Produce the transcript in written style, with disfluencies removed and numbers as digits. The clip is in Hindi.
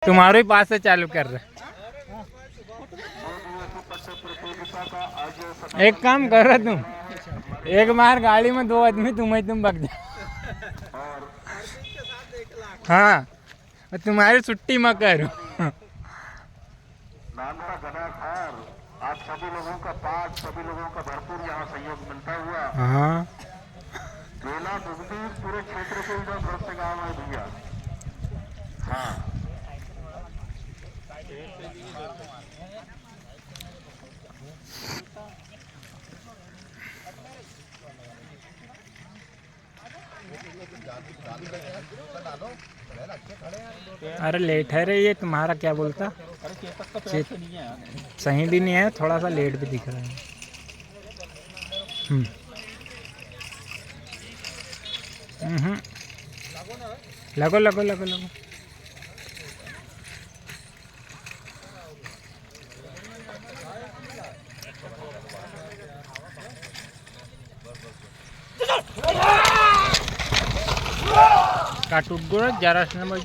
तुम्हारे ही पास से चालू कर रहे। एक काम कर रहे तुम, एक बार गाड़ी में 2 आदमी तुम भग जाओ। हाँ तुम्हारी छुट्टी मैं करूँ। आप सभी लोगों का पाठ, सभी लोगों का भरपूर यहाँ सहयोग मिलता हुआ। हाँ मेला दुगदी पूरे क्षेत्र से इधर बहुत से गाँव है भैया। हाँ अरे लेट है रे, ये तुम्हारा क्या बोलता, सही भी नहीं है, थोड़ा सा लेट भी दिख रहा है। लगो लगो लगो लगो। काटूट गोरा जरा से बोल